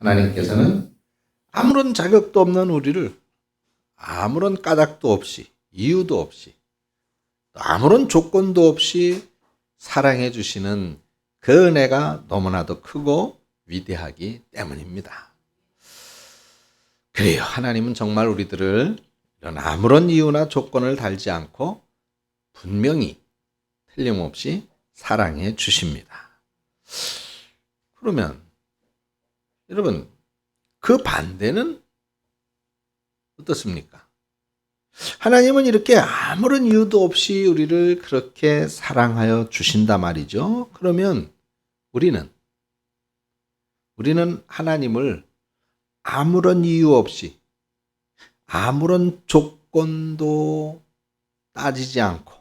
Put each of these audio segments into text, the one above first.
하나님께서는 아무런 자격도 없는 우리를 아무런 까닭도 없이, 이유도 없이, 아무런 조건도 없이 사랑해 주시는 그 은혜가 너무나도 크고 위대하기 때문입니다. 그래요. 하나님은 정말 우리들을 이런 아무런 이유나 조건을 달지 않고 분명히 틀림없이 사랑해 주십니다. 그러면 여러분, 그 반대는 어떻습니까? 하나님은 이렇게 아무런 이유도 없이 우리를 그렇게 사랑하여 주신단 말이죠. 그러면 우리는 하나님을 아무런 이유 없이 아무런 조건도 따지지 않고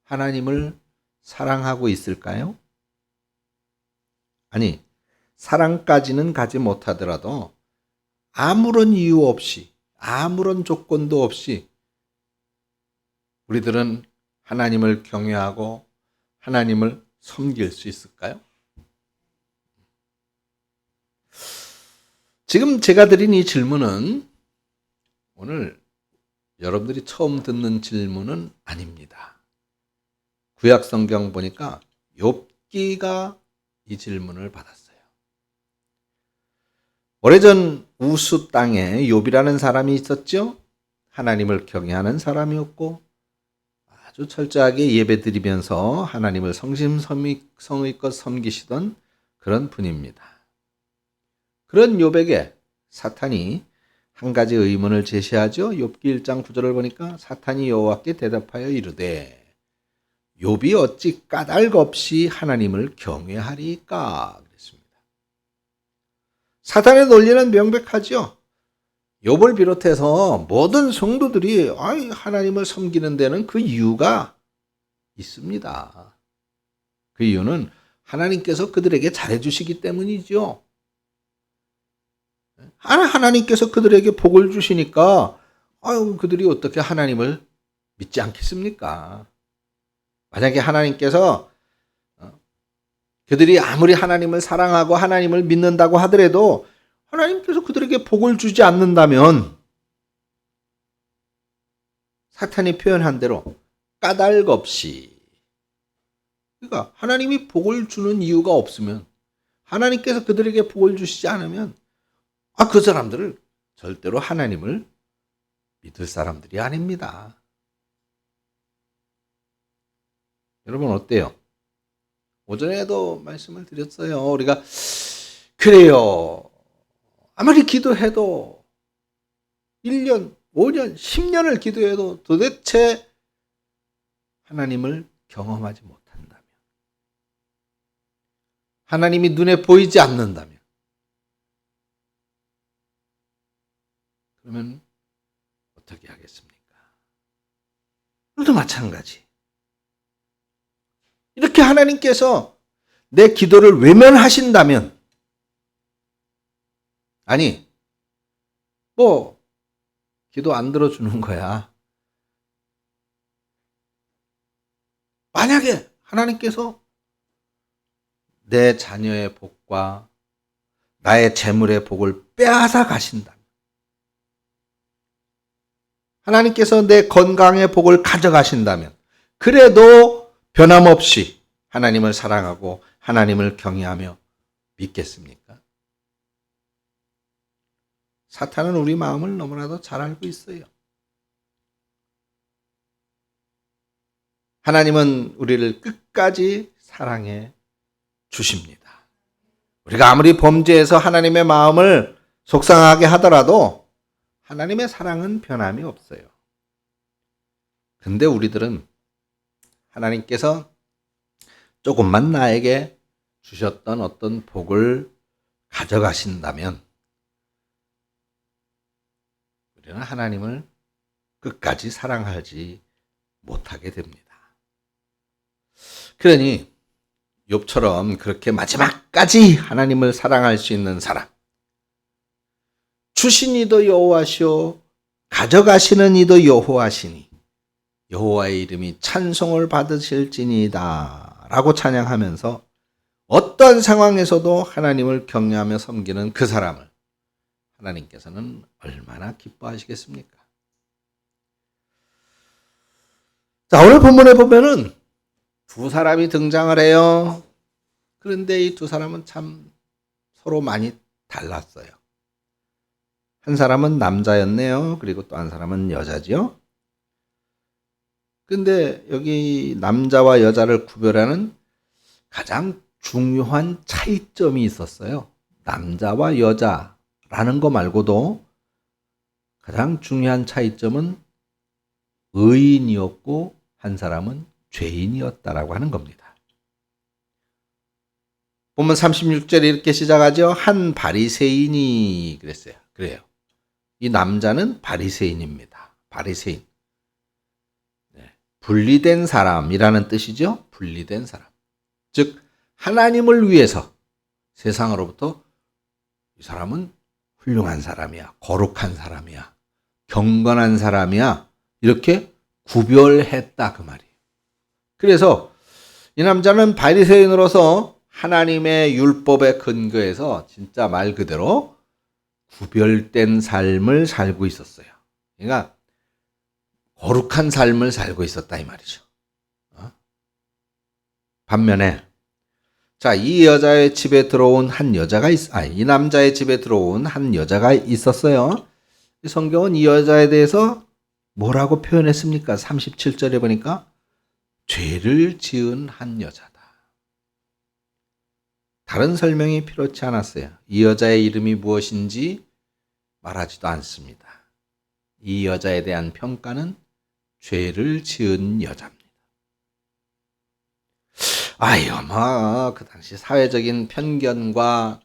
하나님을 사랑하고 있을까요? 아니, 사랑까지는 가지 못하더라도 아무런 이유 없이 아무런 조건도 없이 우리들은 하나님을 경외하고 하나님을 섬길 수 있을까요? 지금 제가 드린 이 질문은 오늘 여러분들이 처음 듣는 질문은 아닙니다. 구약 성경 보니까 욥기가 이 질문을 받았어요. 오래전 우수 땅에 욥이라는 사람이 있었죠. 하나님을 경외하는 사람이었고 아주 철저하게 예배드리면서 하나님을 성심성의껏 섬기시던 그런 분입니다. 그런 욥에게 사탄이 한 가지 의문을 제시하죠. 욥기 1장 9절을 보니까 사탄이 여호와께 대답하여 이르되 욥이 어찌 까닭 없이 하나님을 경외하리까 그랬습니다. 사탄의 논리는 명백하죠. 욥을 비롯해서 모든 성도들이 하나님을 섬기는 데는 그 이유가 있습니다. 그 이유는 하나님께서 그들에게 잘해주시기 때문이죠. 하나님께서 그들에게 복을 주시니까 그들이 어떻게 하나님을 믿지 않겠습니까? 만약에 하나님께서 그들이 아무리 하나님을 사랑하고 하나님을 믿는다고 하더라도 하나님께서 그들에게 복을 주지 않는다면 사탄이 표현한 대로 까닭 없이, 그러니까 하나님이 복을 주는 이유가 없으면, 하나님께서 그들에게 복을 주시지 않으면 그 사람들을 절대로 하나님을 믿을 사람들이 아닙니다. 여러분 어때요? 오전에도 말씀을 드렸어요. 우리가 그래요. 아무리 기도해도 1년, 5년, 10년을 기도해도 도대체 하나님을 경험하지 못한다면, 하나님이 눈에 보이지 않는다면, 그러면 어떻게 하겠습니까? 오늘도 마찬가지. 이렇게 하나님께서 내 기도를 외면하신다면, 아니, 기도 안 들어주는 거야. 만약에 하나님께서 내 자녀의 복과 나의 재물의 복을 빼앗아 가신다면, 하나님께서 내 건강의 복을 가져가신다면, 그래도 변함없이 하나님을 사랑하고 하나님을 경외하며 믿겠습니까? 사탄은 우리 마음을 너무나도 잘 알고 있어요. 하나님은 우리를 끝까지 사랑해 주십니다. 우리가 아무리 범죄해서 하나님의 마음을 속상하게 하더라도 하나님의 사랑은 변함이 없어요. 근데 우리들은 하나님께서 조금만 나에게 주셨던 어떤 복을 가져가신다면 우리는 하나님을 끝까지 사랑하지 못하게 됩니다. 그러니 욥처럼 그렇게 마지막까지 하나님을 사랑할 수 있는 사람, 주신 이도 여호와시오 가져가시는 이도 여호와시니 여호와의 이름이 찬송을 받으실지니이다 라고 찬양하면서 어떤 상황에서도 하나님을 경외하며 섬기는 그 사람을 하나님께서는 얼마나 기뻐하시겠습니까? 자, 오늘 본문에 보면은 두 사람이 등장을 해요. 그런데 이 두 사람은 참 서로 많이 달랐어요. 한 사람은 남자였네요. 그리고 또 한 사람은 여자지요. 근데 여기 남자와 여자를 구별하는 가장 중요한 차이점이 있었어요. 남자와 여자라는 거 말고도 가장 중요한 차이점은 의인이었고 한 사람은 죄인이었다라고 하는 겁니다. 본문 36절에 이렇게 시작하죠. 한 바리새인이 그랬어요. 그래요. 이 남자는 바리새인입니다. 바리새인. 분리된 사람이라는 뜻이죠. 분리된 사람. 즉 하나님을 위해서 세상으로부터 이 사람은 훌륭한 사람이야. 거룩한 사람이야. 경건한 사람이야. 이렇게 구별했다 그 말이에요. 그래서 이 남자는 바리새인으로서 하나님의 율법에 근거해서 진짜 말 그대로 구별된 삶을 살고 있었어요. 그러니까 거룩한 삶을 살고 있었다 이 말이죠. 반면에 자, 이 여자의 집에 들어온 한 여자가 이 남자의 집에 들어온 한 여자가 있었어요. 성경은 이 여자에 대해서 뭐라고 표현했습니까? 37절에 보니까 죄를 지은 한 여자다. 다른 설명이 필요치 않았어요. 이 여자의 이름이 무엇인지 말하지도 않습니다. 이 여자에 대한 평가는 죄를 지은 여자입니다. 그 당시 사회적인 편견과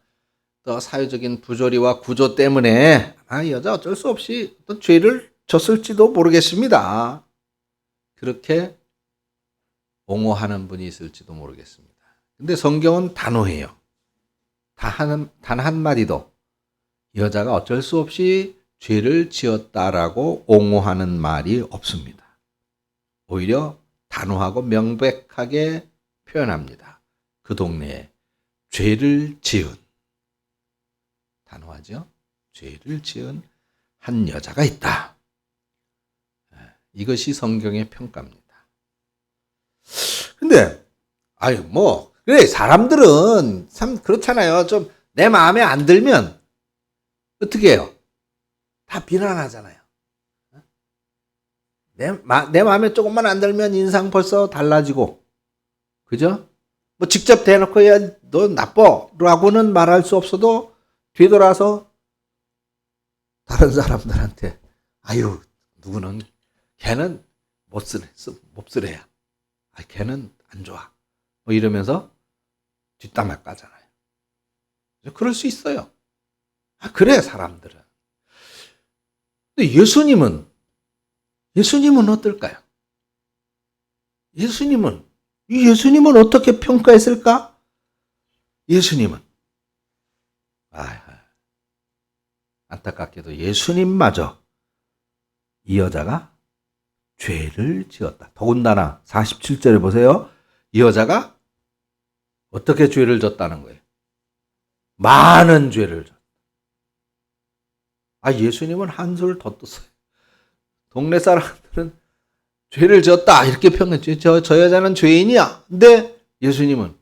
또 사회적인 부조리와 구조 때문에 이 여자 어쩔 수 없이 어떤 죄를 졌을지도 모르겠습니다. 그렇게 옹호하는 분이 있을지도 모르겠습니다. 근데 성경은 단호해요. 단 한마디도 여자가 어쩔 수 없이 죄를 지었다라고 옹호하는 말이 없습니다. 오히려 단호하고 명백하게 표현합니다. 그 동네에 죄를 지은, 단호하죠? 죄를 지은 한 여자가 있다. 이것이 성경의 평가입니다. 근데 그래 사람들은 참 그렇잖아요. 좀 내 마음에 안 들면 어떻게 해요? 다 비난하잖아요. 내 마음에 조금만 안 들면 인상 벌써 달라지고, 그죠? 직접 대놓고 야 너 나빠라고는 말할 수 없어도 뒤돌아서 다른 사람들한테 누구는 걔는 몹쓸애야. 걔는 안 좋아. 이러면서 뒷담화 까잖아요. 그럴 수 있어요. 그래 사람들은. 근데 예수님은 어떨까요? 예수님은 어떻게 평가했을까? 예수님은 안타깝게도 예수님마저 이 여자가 죄를 지었다. 더군다나 47절에 보세요. 이 여자가 어떻게 죄를 졌다는 거예요? 많은 죄를 졌다. 예수님은 한술 더 떴어요. 동네 사람들은 죄를 지었다 이렇게 평가했죠. 저 여자는 죄인이야. 근데 예수님은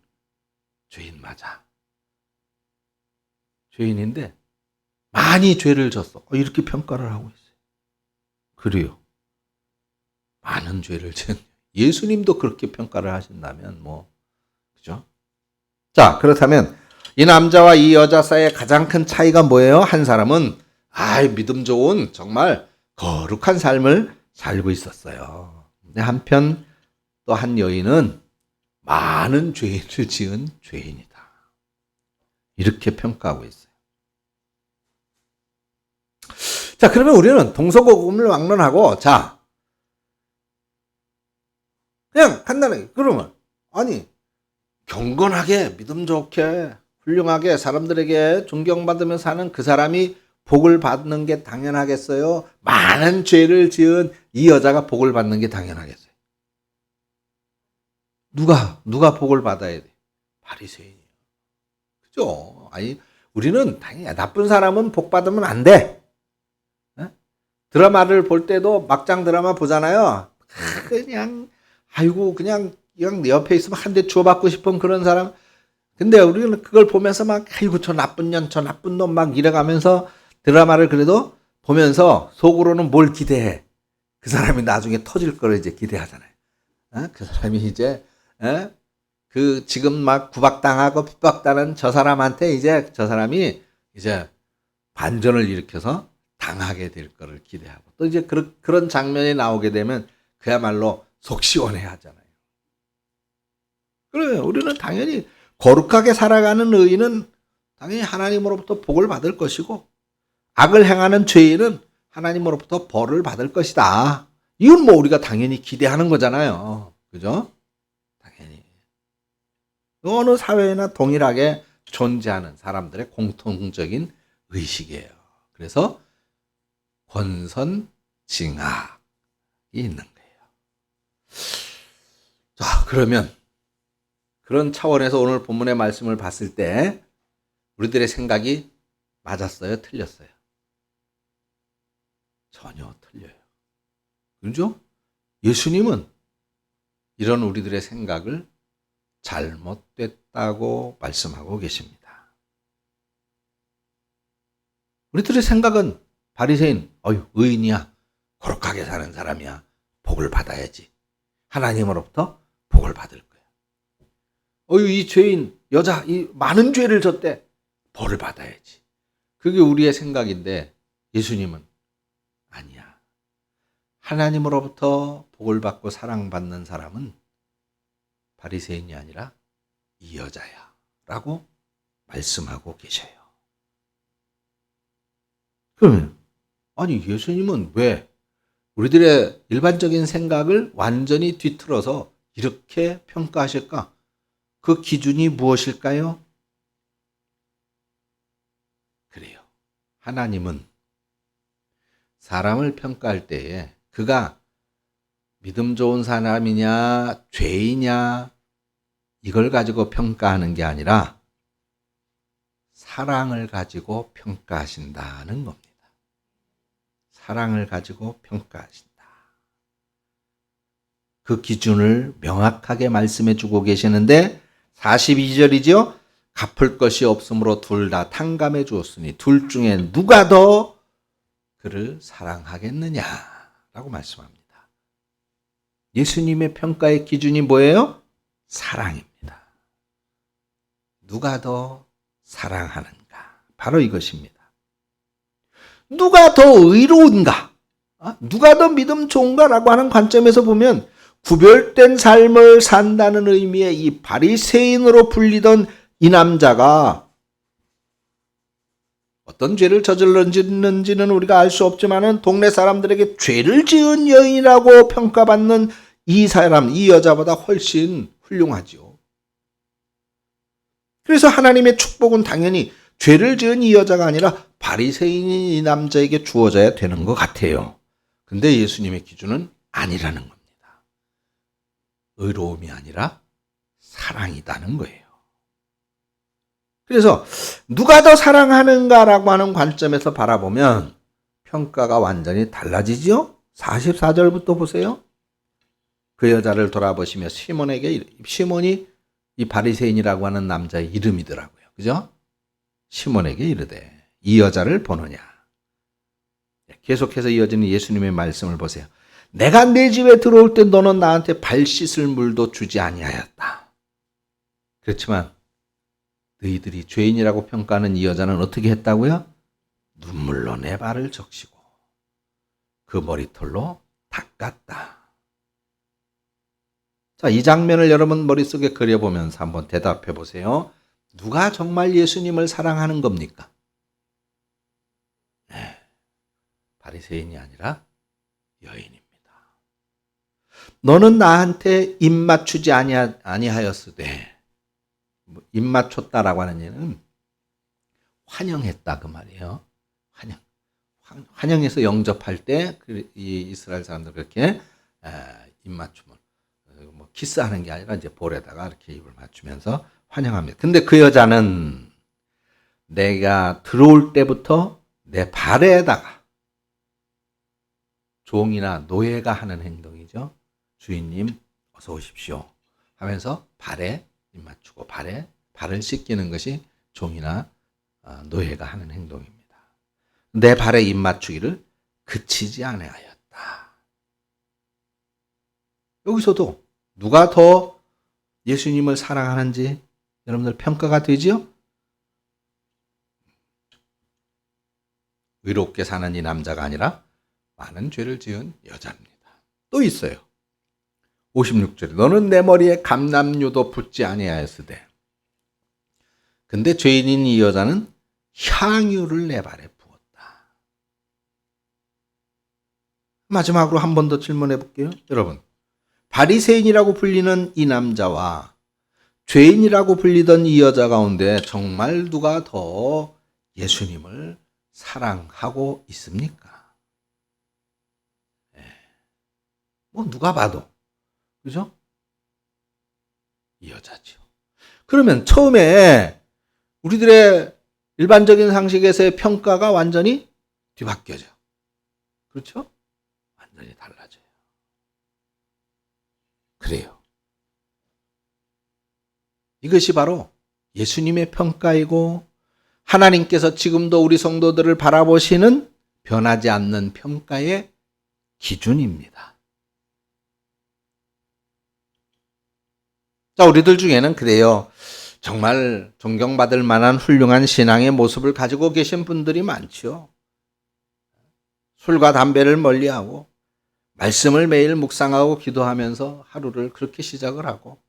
죄인 맞아. 죄인인데 많이 죄를 졌어. 이렇게 평가를 하고 있어요. 그래요. 많은 죄를 지은 예수님도 그렇게 평가를 하신다면 그죠? 자, 그렇다면 이 남자와 이 여자 사이의 가장 큰 차이가 뭐예요? 한 사람은 믿음 좋은 정말 거룩한 삶을 살고 있었어요. 근데 한편 또 한 여인은 많은 죄를 지은 죄인이다. 이렇게 평가하고 있어요. 자, 그러면 우리는 동서고금을 막론하고 그냥 간단하게 그러면 경건하게 믿음 좋게 훌륭하게 사람들에게 존경받으며 사는 그 사람이 복을 받는 게 당연하겠어요? 많은 죄를 지은 이 여자가 복을 받는 게 당연하겠어요? 누가 복을 받아야 돼? 바리새인이요. 아니, 우리는 당연히 나쁜 사람은 복 받으면 안 돼. 에? 드라마를 볼 때도 막장 드라마 보잖아요. 그냥 아이고 그냥 내 옆에 있으면 한 대 주워받고 싶은 그런 사람. 근데 우리는 그걸 보면서 막 아이고 저 나쁜 년, 저 나쁜 놈 막 이래가면서 드라마를 그래도 보면서 속으로는 뭘 기대해? 그 사람이 나중에 터질 거를 이제 기대하잖아요. 그 사람이 이제 그 지금 막 구박당하고 핍박당하는 저 사람한테 이제 저 사람이 이제 반전을 일으켜서 당하게 될 거를 기대하고 또 이제 그런 장면이 나오게 되면 그야말로 속 시원해 하잖아요. 그래, 우리는 당연히 거룩하게 살아가는 의인은 당연히 하나님으로부터 복을 받을 것이고 악을 행하는 죄인은 하나님으로부터 벌을 받을 것이다. 이건 뭐 우리가 당연히 기대하는 거잖아요. 그죠? 당연히. 어느 사회나 동일하게 존재하는 사람들의 공통적인 의식이에요. 그래서 권선징악이 있는 거예요. 자, 그러면 그런 차원에서 오늘 본문의 말씀을 봤을 때 우리들의 생각이 맞았어요? 틀렸어요? 전혀 틀려요. 그죠? 예수님은 이런 우리들의 생각을 잘못됐다고 말씀하고 계십니다. 우리들의 생각은 바리새인, 의인이야, 거룩하게 사는 사람이야, 복을 받아야지. 하나님으로부터 복을 받을 거야. 이 죄인, 여자, 이 많은 죄를 졌대, 벌을 받아야지. 그게 우리의 생각인데 예수님은 아니야. 하나님으로부터 복을 받고 사랑받는 사람은 바리새인이 아니라 이 여자야 라고 말씀하고 계셔요. 그러면 아니 예수님은 왜 우리들의 일반적인 생각을 완전히 뒤틀어서 이렇게 평가하실까? 그 기준이 무엇일까요? 그래요. 하나님은 사람을 평가할 때에 그가 믿음 좋은 사람이냐 죄이냐 이걸 가지고 평가하는 게 아니라 사랑을 가지고 평가하신다는 겁니다. 사랑을 가지고 평가하신다. 그 기준을 명확하게 말씀해 주고 계시는데 42절이죠. 갚을 것이 없으므로 둘 다 탕감해 주었으니 둘 중에 누가 더 그를 사랑하겠느냐라고 말씀합니다. 예수님의 평가의 기준이 뭐예요? 사랑입니다. 누가 더 사랑하는가? 바로 이것입니다. 누가 더 의로운가? 누가 더 믿음 좋은가라고 하는 관점에서 보면 구별된 삶을 산다는 의미의 이 바리새인으로 불리던 이 남자가 어떤 죄를 저질렀는지는 우리가 알 수 없지만 동네 사람들에게 죄를 지은 여인이라고 평가받는 이 사람, 이 여자보다 훨씬 훌륭하죠. 그래서 하나님의 축복은 당연히 죄를 지은 이 여자가 아니라 바리새인인 이 남자에게 주어져야 되는 것 같아요. 근데 예수님의 기준은 아니라는 겁니다. 의로움이 아니라 사랑이다는 거예요. 그래서 누가 더 사랑하는가라고 하는 관점에서 바라보면 평가가 완전히 달라지죠. 44절부터 보세요. 그 여자를 돌아보시며 시몬이 이 바리새인이라고 하는 남자의 이름이더라고요. 그죠? 시몬에게 이르되 이 여자를 보느냐. 계속해서 이어지는 예수님의 말씀을 보세요. 내가 내 집에 들어올 때 너는 나한테 발 씻을 물도 주지 아니하였다. 그렇지만 너희들이 죄인이라고 평가하는 이 여자는 어떻게 했다고요? 눈물로 내 발을 적시고 그 머리털로 닦았다. 자, 이 장면을 여러분 머릿속에 그려보면서 한번 대답해 보세요. 누가 정말 예수님을 사랑하는 겁니까? 네, 바리새인이 아니라 여인입니다. 너는 나한테 입 맞추지 아니하였으되, 입 맞췄다라고 하는 얘는 환영했다 그 말이에요. 환영해서 영접할 때 이 이스라엘 사람들 그렇게 입 맞춤을 뭐 키스하는 게 아니라 이제 볼에다가 이렇게 입을 맞추면서 환영합니다. 근데 그 여자는 내가 들어올 때부터 내 발에다가 종이나 노예가 하는 행동이죠. 주인님 어서 오십시오 하면서 발에 입 맞추고 발을 씻기는 것이 종이나 노예가 하는 행동입니다. 내 발에 입 맞추기를 그치지 아니하였다. 여기서도 누가 더 예수님을 사랑하는지 여러분들 평가가 되지요? 의롭게 사는 이 남자가 아니라 많은 죄를 지은 여자입니다. 또 있어요. 56절에 너는 내 머리에 감람유도 붓지 아니하였으되 근데 죄인인 이 여자는 향유를 내 발에 부었다. 마지막으로 한 번 더 질문해 볼게요. 여러분, 바리새인이라고 불리는 이 남자와 죄인이라고 불리던 이 여자 가운데 정말 누가 더 예수님을 사랑하고 있습니까? 뭐 누가 봐도 그죠? 이 여자죠. 그러면 처음에 우리들의 일반적인 상식에서의 평가가 완전히 뒤바뀌어져. 그렇죠? 완전히 달라져요. 그래요. 이것이 바로 예수님의 평가이고 하나님께서 지금도 우리 성도들을 바라보시는 변하지 않는 평가의 기준입니다. 자, 우리들 중에는 그래요. 정말 존경받을 만한 훌륭한 신앙의 모습을 가지고 계신 분들이 많죠. 술과 담배를 멀리하고 말씀을 매일 묵상하고 기도하면서 하루를 그렇게 시작을 하고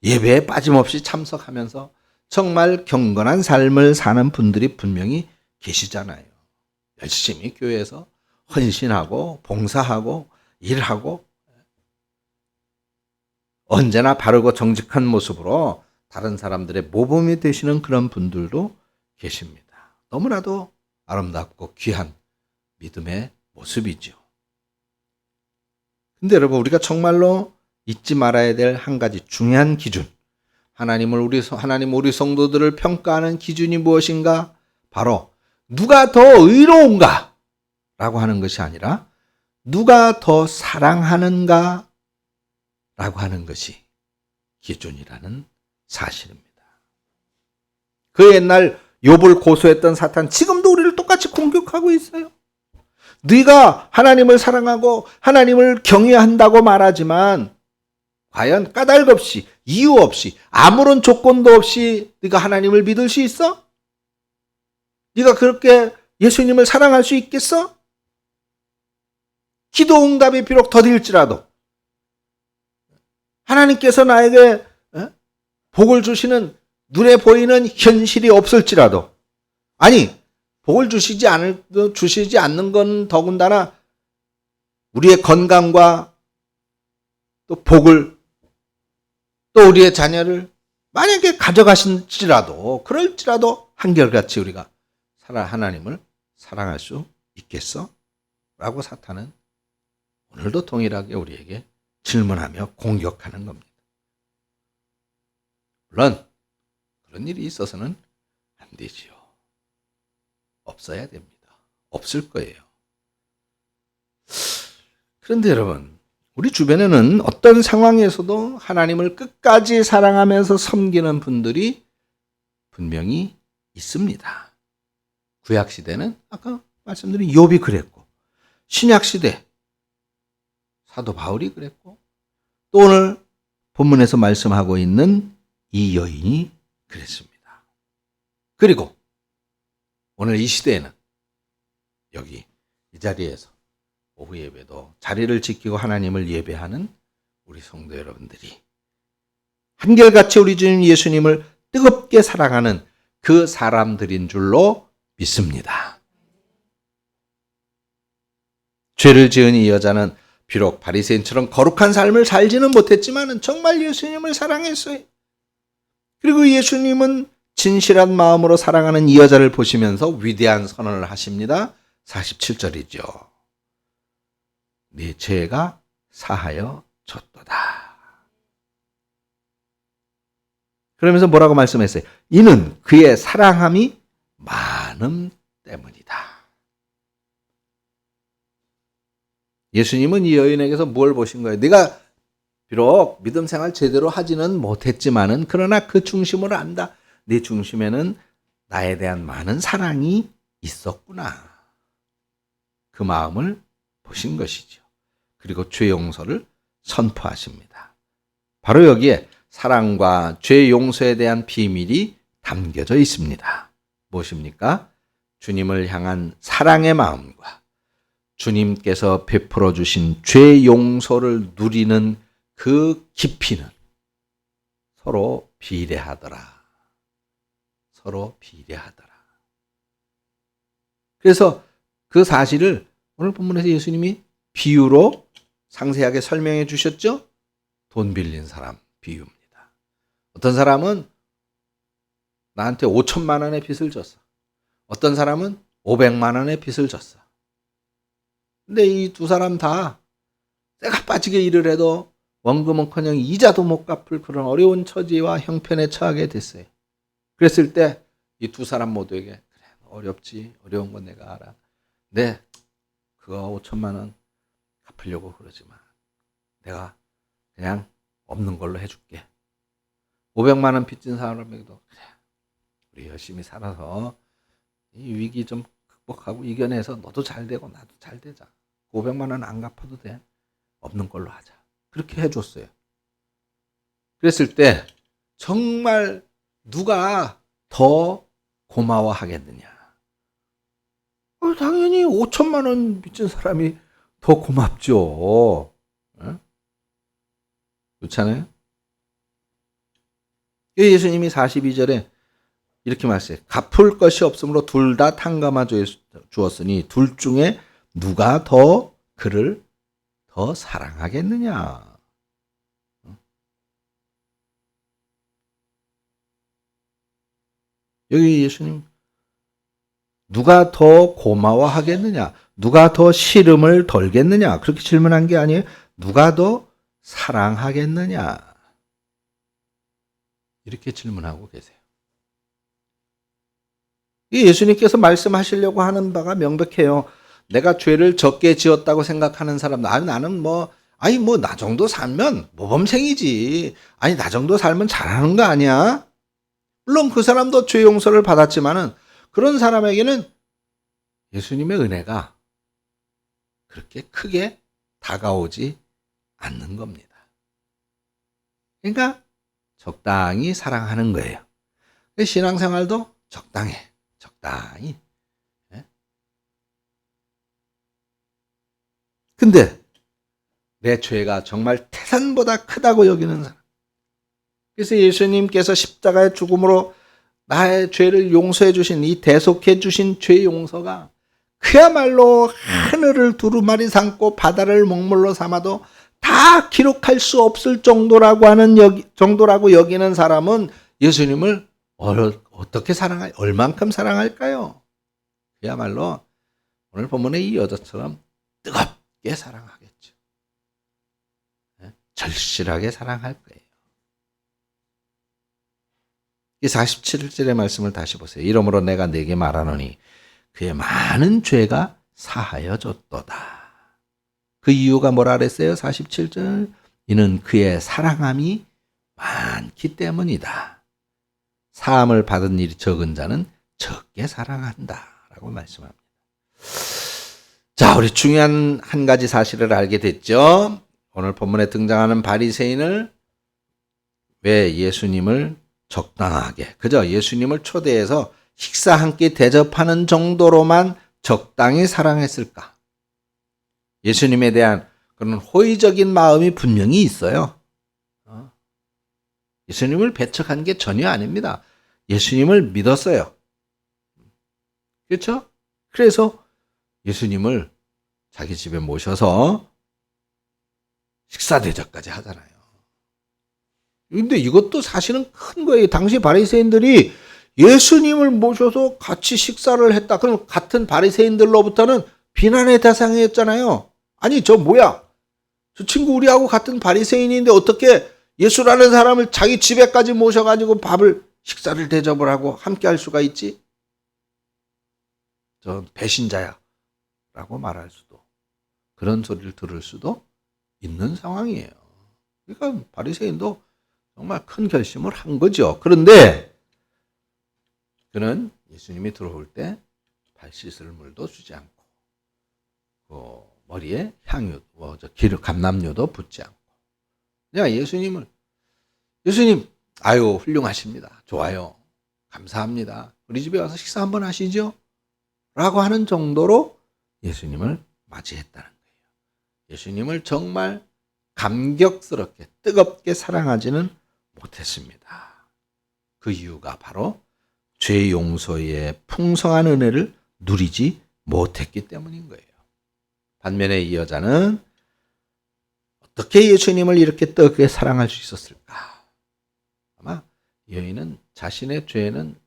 예배에 빠짐없이 참석하면서 정말 경건한 삶을 사는 분들이 분명히 계시잖아요. 열심히 교회에서 헌신하고 봉사하고 일하고 언제나 바르고 정직한 모습으로 다른 사람들의 모범이 되시는 그런 분들도 계십니다. 너무나도 아름답고 귀한 믿음의 모습이죠. 근데 여러분, 우리가 정말로 잊지 말아야 될 한 가지 중요한 기준, 하나님 우리 성도들을 평가하는 기준이 무엇인가? 바로 누가 더 의로운가? 라고 하는 것이 아니라 누가 더 사랑하는가? 라고 하는 것이 기준이라는 사실입니다. 그 옛날 욥을 고소했던 사탄, 지금도 우리를 똑같이 공격하고 있어요. 네가 하나님을 사랑하고 하나님을 경외한다고 말하지만 과연 까닭 없이, 이유 없이, 아무런 조건도 없이 네가 하나님을 믿을 수 있어? 네가 그렇게 예수님을 사랑할 수 있겠어? 기도 응답이 비록 더딜지라도 하나님께서 나에게 복을 주시는 눈에 보이는 현실이 없을지라도, 아니 복을 주시지 않는 건 더군다나 우리의 건강과 또 복을 또 우리의 자녀를 만약에 가져가실지라도, 그럴지라도 한결같이 우리가 하나님을 사랑할 수 있겠어? 라고 사탄은 오늘도 동일하게 우리에게 질문하며 공격하는 겁니다. 물론 그런 일이 있어서는 안 되지요. 없어야 됩니다. 없을 거예요. 그런데 여러분, 우리 주변에는 어떤 상황에서도 하나님을 끝까지 사랑하면서 섬기는 분들이 분명히 있습니다. 구약시대는 아까 말씀드린 욥이 그랬고, 신약시대 사도 바울이 그랬고, 또 오늘 본문에서 말씀하고 있는 이 여인이 그랬습니다. 그리고 오늘 이 시대에는 여기 이 자리에서 오후 예배도 자리를 지키고 하나님을 예배하는 우리 성도 여러분들이 한결같이 우리 주님 예수님을 뜨겁게 사랑하는 그 사람들인 줄로 믿습니다. 죄를 지은 이 여자는 비록 바리새인처럼 거룩한 삶을 살지는 못했지만 정말 예수님을 사랑했어요. 그리고 예수님은 진실한 마음으로 사랑하는 이 여자를 보시면서 위대한 선언을 하십니다. 47절이죠. 네 죄가 사하여 졌도다. 그러면서 뭐라고 말씀했어요? 이는 그의 사랑함이 많음 때문이다. 예수님은 이 여인에게서 뭘 보신 거예요? 네가 비록 믿음 생활 제대로 하지는 못했지만은 그러나 그 중심을 안다. 네 중심에는 나에 대한 많은 사랑이 있었구나. 그 마음을 보신 것이죠. 그리고 죄 용서를 선포하십니다. 바로 여기에 사랑과 죄 용서에 대한 비밀이 담겨져 있습니다. 무엇입니까? 주님을 향한 사랑의 마음과 주님께서 베풀어 주신 죄 용서를 누리는 그 깊이는 서로 비례하더라. 서로 비례하더라. 그래서 그 사실을 오늘 본문에서 예수님이 비유로 상세하게 설명해 주셨죠? 돈 빌린 사람 비유입니다. 어떤 사람은 나한테 5천만 원의 빚을 졌어. 어떤 사람은 500만 원의 빚을 졌어. 근데 이 두 사람 다 쇠가 빠지게 일을 해도 원금은커녕 이자도 못 갚을 그런 어려운 처지와 형편에 처하게 됐어요. 그랬을 때 이 두 사람 모두에게 그래, 어렵지, 어려운 건 내가 알아. 네, 그거 5천만 원 갚으려고 그러지만 내가 그냥 없는 걸로 해줄게. 500만 원 빚진 사람에게도 그래, 우리 열심히 살아서 이 위기 좀 극복하고 이겨내서 너도 잘 되고 나도 잘 되자. 500만 원 안 갚아도 돼. 없는 걸로 하자. 그렇게 해줬어요. 그랬을 때 정말 누가 더 고마워하겠느냐? 당연히 5천만 원 빚진 사람이 더 고맙죠. 그렇지 않아요? 예수님이 42절에 이렇게 말씀해요. 갚을 것이 없으므로 둘 다 탕감하 주었으니 둘 중에 누가 더 그를 더 사랑하겠느냐? 여기 예수님 누가 더 고마워하겠느냐? 누가 더 시름을 덜겠느냐? 그렇게 질문한 게 아니에요. 누가 더 사랑하겠느냐? 이렇게 질문하고 계세요. 예수님께서 말씀하시려고 하는 바가 명백해요. 내가 죄를 적게 지었다고 생각하는 사람, 나는 나 정도 살면 모범생이지. 나 정도 살면 잘하는 거 아니야? 물론 그 사람도 죄 용서를 받았지만은 그런 사람에게는 예수님의 은혜가 그렇게 크게 다가오지 않는 겁니다. 그러니까 적당히 사랑하는 거예요. 신앙생활도 적당히. 근데 내 죄가 정말 태산보다 크다고 여기는 사람. 그래서 예수님께서 십자가의 죽음으로 나의 죄를 용서해 주신 이 대속해 주신 죄 용서가 그야말로 하늘을 두루마리 삼고 바다를 먹물로 삼아도 다 기록할 수 없을 정도라고 여기는 사람은 예수님을 어떻게 얼만큼 사랑할까요? 그야말로 오늘 본문의 이 여자처럼 뜨겁게 사랑하겠죠. 절실하게 사랑할 거예요. 이 47절의 말씀을 다시 보세요. 이러므로 내가 네게 말하노니 그의 많은 죄가 사하여졌도다. 그 이유가 뭐라 그랬어요? 47절. 이는 그의 사랑함이 많기 때문이다. 사함을 받은 일이 적은 자는 적게 사랑한다. 라고 말씀합니다. 자, 우리 중요한 한 가지 사실을 알게 됐죠. 오늘 본문에 등장하는 바리새인을 왜 예수님을 적당하게, 그저 예수님을 초대해서 식사 한 끼 대접하는 정도로만 적당히 사랑했을까? 예수님에 대한 그런 호의적인 마음이 분명히 있어요. 예수님을 배척한 게 전혀 아닙니다. 예수님을 믿었어요. 그렇죠? 그래서 예수님을 자기 집에 모셔서 식사 대접까지 하잖아요. 근데 이것도 사실은 큰 거예요. 당시 바리새인들이 예수님을 모셔서 같이 식사를 했다. 그럼 같은 바리새인들로부터는 비난의 대상이었잖아요. 아니 저 뭐야? 저 친구 우리하고 같은 바리새인인데 어떻게 예수라는 사람을 자기 집에까지 모셔가지고 식사를 대접을 하고 함께 할 수가 있지? 저 배신자야 라고 말할 수도, 그런 소리를 들을 수도 있는 상황이에요. 그러니까 바리새인도 정말 큰 결심을 한 거죠. 그런데 그는 예수님이 들어올 때 발 씻을 물도 주지 않고, 머리에 향유, 기름, 감람유도 붓지 않고, 그냥 예수님, 아유, 훌륭하십니다. 좋아요. 감사합니다. 우리 집에 와서 식사 한번 하시죠? 라고 하는 정도로 예수님을 맞이했다는 거예요. 예수님을 정말 감격스럽게, 뜨겁게 사랑하지는 못했습니다. 그 이유가 바로 죄 용서의 풍성한 은혜를 누리지 못했기 때문인 거예요. 반면에 이 여자는 어떻게 예수님을 이렇게 뜨겁게 사랑할 수 있었을까? 아마 이 여인은 자신의 죄는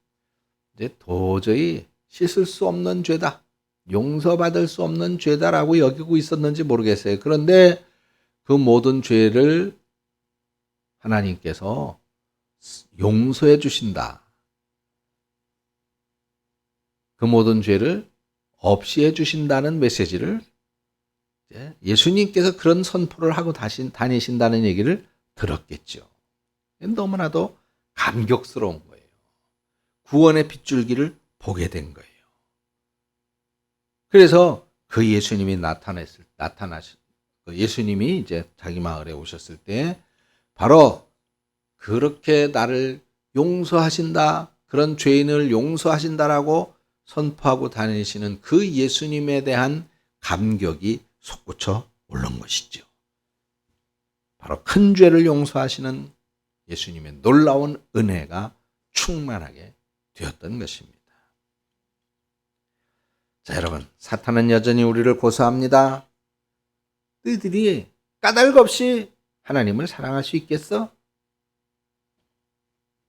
이제 도저히 씻을 수 없는 죄다, 용서받을 수 없는 죄다라고 여기고 있었는지 모르겠어요. 그런데 그 모든 죄를 하나님께서 용서해 주신다, 그 모든 죄를 없이 해주신다는 메시지를 예수님께서 그런 선포를 하고 다니신다는 얘기를 들었겠죠. 너무나도 감격스러운 거예요. 구원의 빗줄기를 보게 된 거예요. 그래서 그 예수님이 예수님이 이제 자기 마을에 오셨을 때 바로 그렇게 나를 용서하신다, 그런 죄인을 용서하신다라고 선포하고 다니시는 그 예수님에 대한 감격이 솟구쳐 오른 것이죠. 바로 큰 죄를 용서하시는 예수님의 놀라운 은혜가 충만하게 되었던 것입니다. 자, 여러분, 사탄은 여전히 우리를 고소합니다. 너희들이 까닭 없이 하나님을 사랑할 수 있겠어?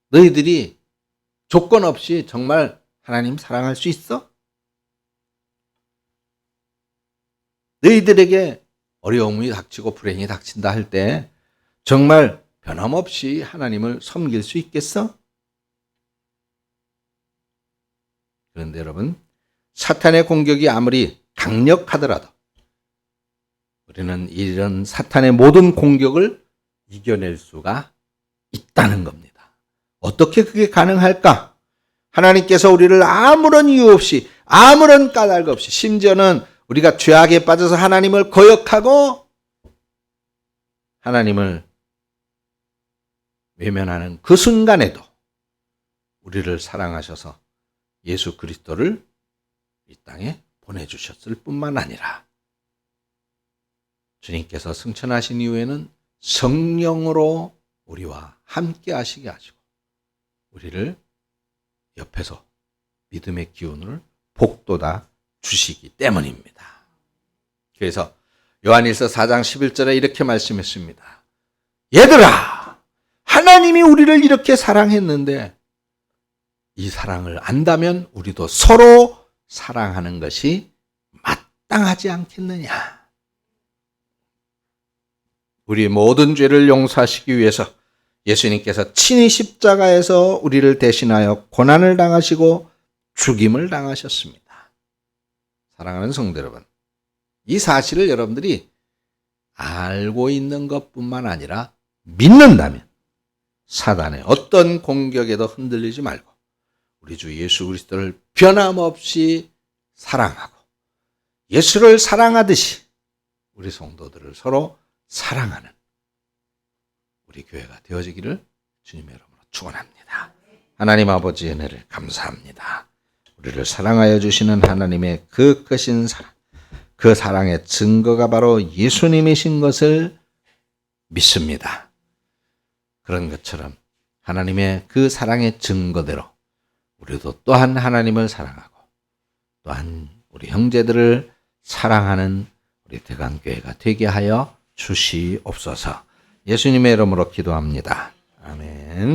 너희들이 조건 없이 정말 하나님 사랑할 수 있어? 너희들에게 어려움이 닥치고 불행이 닥친다 할 때 정말 변함없이 하나님을 섬길 수 있겠어? 그런데 여러분, 사탄의 공격이 아무리 강력하더라도 우리는 이런 사탄의 모든 공격을 이겨낼 수가 있다는 겁니다. 어떻게 그게 가능할까? 하나님께서 우리를 아무런 이유 없이, 아무런 까닭 없이, 심지어는 우리가 죄악에 빠져서 하나님을 거역하고 하나님을 외면하는 그 순간에도 우리를 사랑하셔서 예수 그리스도를 이 땅에 보내주셨을 뿐만 아니라 주님께서 승천하신 이후에는 성령으로 우리와 함께 하시게 하시고 우리를 옆에서 믿음의 기운을 복돋아 주시기 때문입니다. 그래서 요한일서 4장 11절에 이렇게 말씀했습니다. 얘들아, 하나님이 우리를 이렇게 사랑했는데 이 사랑을 안다면 우리도 서로 사랑하는 것이 마땅하지 않겠느냐. 우리 모든 죄를 용서하시기 위해서 예수님께서 친히 십자가에서 우리를 대신하여 고난을 당하시고 죽임을 당하셨습니다. 사랑하는 성도 여러분, 이 사실을 여러분들이 알고 있는 것뿐만 아니라 믿는다면 사단의 어떤 공격에도 흔들리지 말고 우리 주 예수 그리스도를 변함없이 사랑하고 예수를 사랑하듯이 우리 성도들을 서로 사랑하는 우리 교회가 되어지기를 주님의 이름으로 축원합니다. 하나님 아버지 은혜를 감사합니다. 우리를 사랑하여 주시는 하나님의 그 크신 사랑, 그 사랑의 증거가 바로 예수님이신 것을 믿습니다. 그런 것처럼 하나님의 그 사랑의 증거대로 우리도 또한 하나님을 사랑하고 또한 우리 형제들을 사랑하는 우리 대강교회가 되게 하여 주시옵소서. 예수님의 이름으로 기도합니다. 아멘.